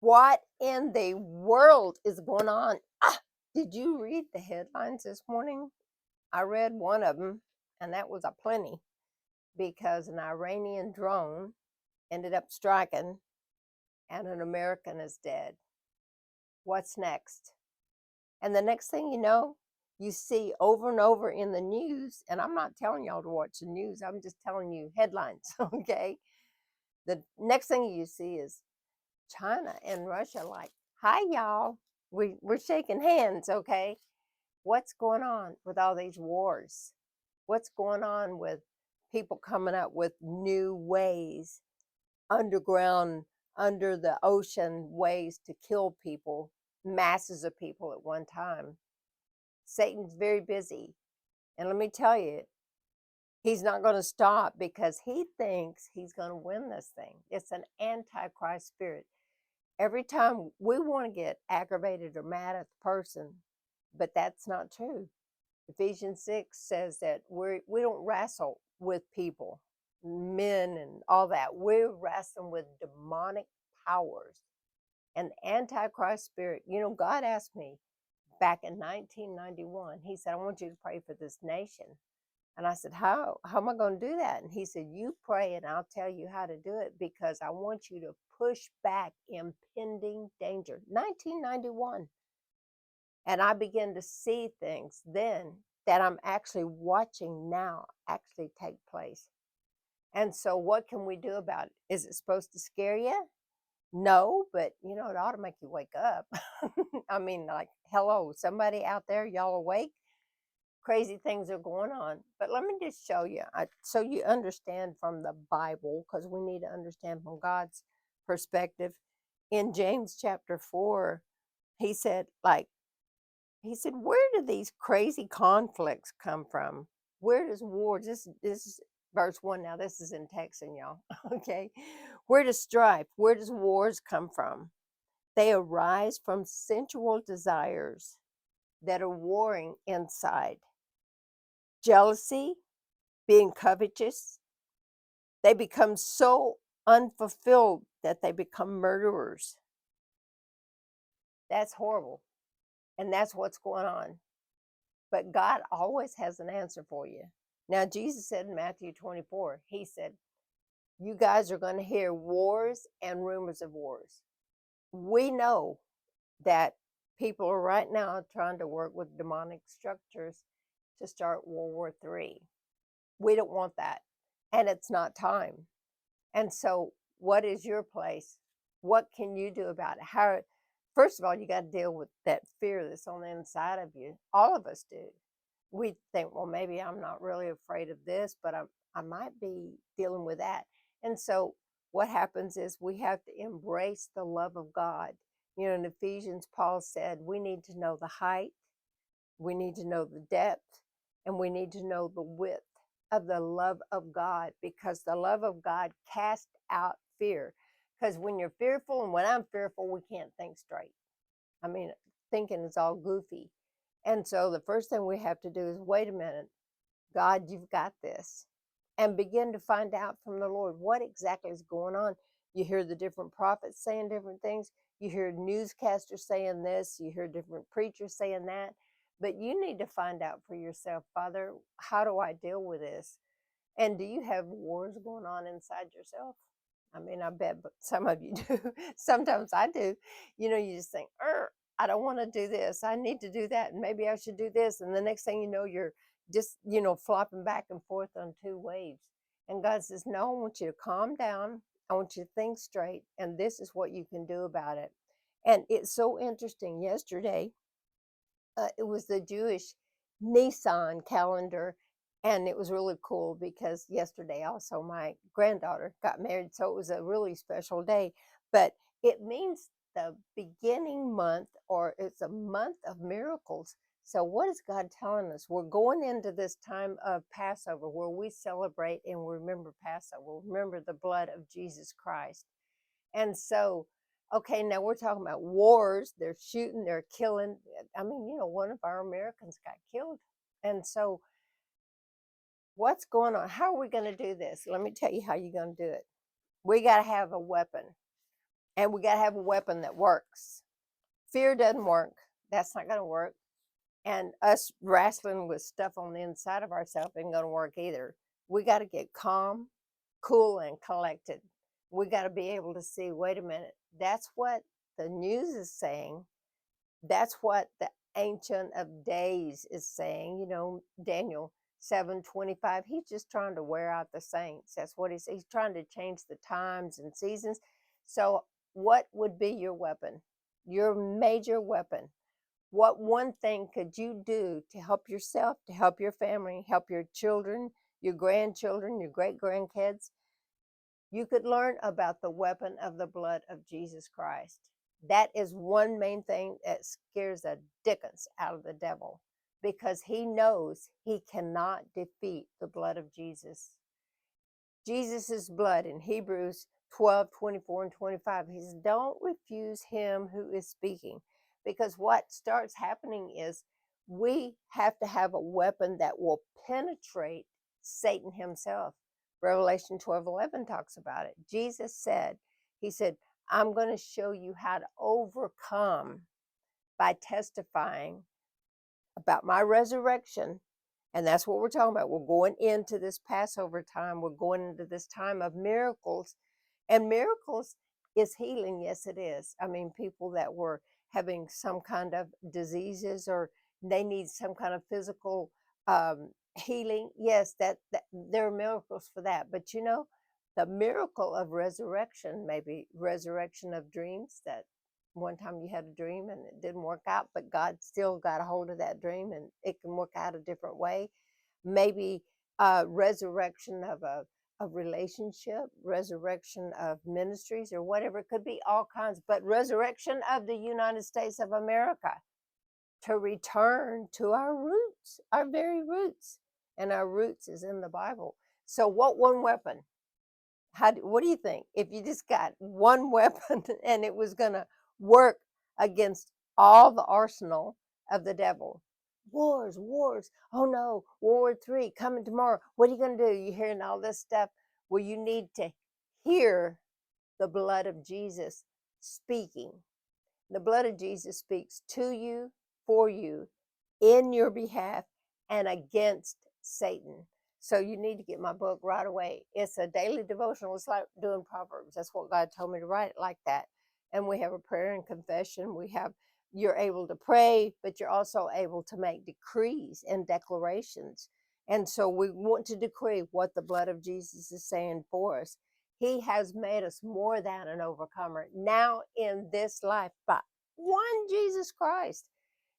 What in the world is going on? Did you read the headlines this morning? I read one of them, and that was a plenty because an Iranian drone ended up striking and an American is dead. What's next? And the next thing you know, you see over and over in the news, and I'm not telling y'all to watch the news, I'm just telling you headlines, okay? The next thing you see is China and Russia like, hi y'all, we're shaking hands, okay? What's going on with all these wars? What's going on with people coming up with new ways, underground, under the ocean ways to kill people, masses of people at one time? Satan's very busy. And let me tell you, he's not going to stop because he thinks he's going to win this thing. It's an antichrist spirit. Every time we want to get aggravated or mad at the person, but that's not true. Ephesians 6 says that we don't wrestle with people, men and all that. We're wrestling with demonic powers and antichrist spirit. You know, God asked me back in 1991, he said, I want you to pray for this nation. And I said, how am I going to do that? And he said, you pray and I'll tell you how to do it because I want you to push back impending danger. 1991. And I began to see things then that I'm actually watching now actually take place. And so what can we do about it? Is it supposed to scare you? No, but you know, it ought to make you wake up. I mean, like, hello, somebody out there, y'all awake? Crazy things are going on. But let me just show you, so you understand from the Bible, because we need to understand from God's perspective. In James chapter 4, he said, like, he said, where do these crazy conflicts come from? Where does wars, this is verse 1 now, this is in Texan, y'all, okay? Where does strife, where does wars come from? They arise from sensual desires that are warring inside. Jealousy, being covetous, they become so unfulfilled that they become murderers. That's horrible. And that's what's going on. But God always has an answer for you. Now, Jesus said in Matthew 24, he said, you guys are going to hear wars and rumors of wars. We know that people are right now trying to work with demonic structures to start World War III. We don't want that. And it's not time. And so, what is your place? What can you do about it? How, first of all, you got to deal with that fear that's on the inside of you. All of us do. We think, well, maybe I'm not really afraid of this, but I might be dealing with that. And so, what happens is we have to embrace the love of God. You know, in Ephesians, Paul said we need to know the height, we need to know the depth, and we need to know the width of the love of God, because the love of God casts out fear. Because when you're fearful and when I'm fearful, we can't think straight. I mean, thinking is all goofy. And so the first thing we have to do is wait a minute, God, you've got this. And begin to find out from the Lord what exactly is going on. You hear the different prophets saying different things. You hear newscasters saying this. You hear different preachers saying that. But you need to find out for yourself, Father, how do I deal with this? And do you have wars going on inside yourself? I mean, I bet some of you do. Sometimes I do. You know, you just think, I don't want to do this. I need to do that. And maybe I should do this. And the next thing you know, you're just, you know, flopping back and forth on two waves. And God says, no, I want you to calm down. I want you to think straight. And this is what you can do about it. And it's so interesting. Yesterday, it was the Jewish Nissan calendar. And it was really cool because yesterday also my granddaughter got married. So it was a really special day. But it means the beginning month, or it's a month of miracles. So, what is God telling us? We're going into this time of Passover where we celebrate and remember Passover, remember the blood of Jesus Christ. And so, okay, now we're talking about wars. They're shooting, they're killing. I mean, you know, one of our Americans got killed. And so, what's going on? How are we going to do this? Let me tell you how you're going to do it. We got to have a weapon. And we got to have a weapon that works. Fear doesn't work. That's not going to work. And us wrestling with stuff on the inside of ourselves ain't going to work either. We got to get calm, cool, and collected. We got to be able to see, wait a minute, that's what the news is saying. That's what the Ancient of Days is saying. You know, Daniel 7:25. He's just trying to wear out the saints. That's what he's trying to change the times and seasons. So, what would be your weapon? Your major weapon? What one thing could you do to help yourself, to help your family, help your children, your grandchildren, your great grandkids? You could learn about the weapon of the blood of Jesus Christ. That is one main thing that scares the dickens out of the devil, because he knows he cannot defeat the blood of Jesus. Jesus' blood in Hebrews 12:24 and 25. He says, don't refuse him who is speaking. Because what starts happening is we have to have a weapon that will penetrate Satan himself. Revelation 12:11 talks about it. Jesus said, he said, I'm going to show you how to overcome by testifying about my resurrection. And that's what we're talking about. We're going into this Passover time. We're going into this time of miracles. And miracles is healing. Yes, it is. I mean, people that were having some kind of diseases, or they need some kind of physical healing. Yes, that there are miracles for that. But you know, the miracle of resurrection, maybe resurrection of dreams, that one time you had a dream and it didn't work out, but God still got a hold of that dream and it can work out a different way. Maybe resurrection of a relationship, resurrection of ministries, or whatever. It could be all kinds, but resurrection of the United States of America, to return to our roots, our very roots. And our roots is in the Bible. So what one weapon? What do you think? If you just got one weapon and it was going to work against all the arsenal of the devil? Wars, wars. Oh no, World War III coming tomorrow. What are you going to do? You're hearing all this stuff. Well, you need to hear the blood of Jesus speaking. The blood of Jesus speaks to you, for you, in your behalf, and against Satan. So you need to get my book right away. It's a daily devotional. It's like doing Proverbs. That's what God told me to write it like that. And we have a prayer and confession. You're able to pray, but you're also able to make decrees and declarations. And so we want to decree what the blood of Jesus is saying for us. He has made us more than an overcomer now in this life by one Jesus Christ.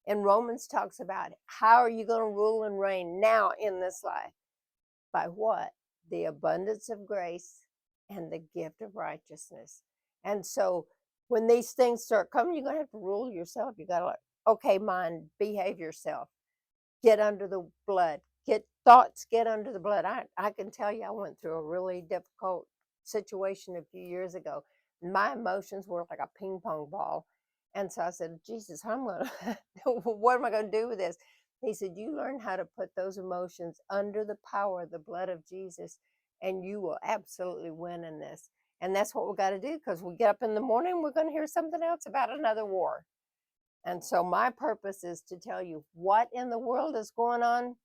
And Romans talks about how are you going to rule and reign now in this life? By what? The abundance of grace and the gift of righteousness. And so when these things start coming, you're going to have to rule yourself. You got to, like, okay, mind, behave yourself. Get under the blood. Get under the blood. I can tell you, I went through a really difficult situation a few years ago. My emotions were like a ping pong ball. And so I said, Jesus, what am I going to do with this? He said, you learn how to put those emotions under the power of the blood of Jesus, and you will absolutely win in this. And that's what we got to do, because we get up in the morning, we're going to hear something else about another war. And so my purpose is to tell you what in the world is going on.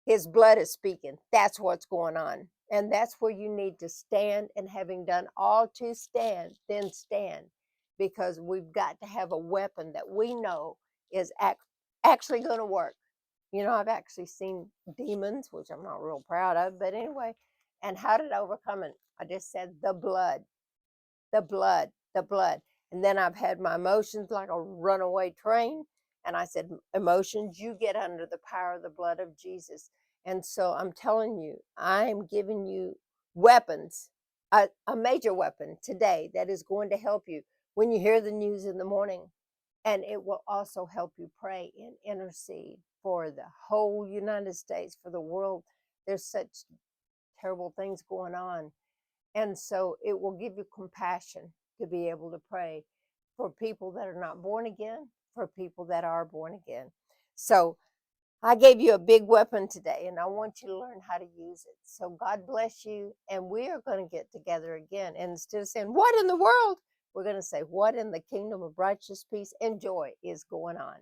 His blood is speaking. That's what's going on. And that's where you need to stand. And having done all to stand, then stand. Because we've got to have a weapon that we know is actually going to work. You know, I've actually seen demons, which I'm not real proud of. But anyway, and how did I overcome it? I just said the blood, the blood, the blood. And then I've had my emotions like a runaway train. And I said, emotions, you get under the power of the blood of Jesus. And so I'm telling you, I am giving you weapons, a major weapon today that is going to help you when you hear the news in the morning. And it will also help you pray and intercede for the whole United States, for the world. There's such terrible things going on. And so it will give you compassion to be able to pray for people that are not born again, for people that are born again. So I gave you a big weapon today, and I want you to learn how to use it. So God bless you, and we are going to get together again. And instead of saying, "What in the world?" we're going to say, "What in the kingdom of righteous peace and joy is going on?"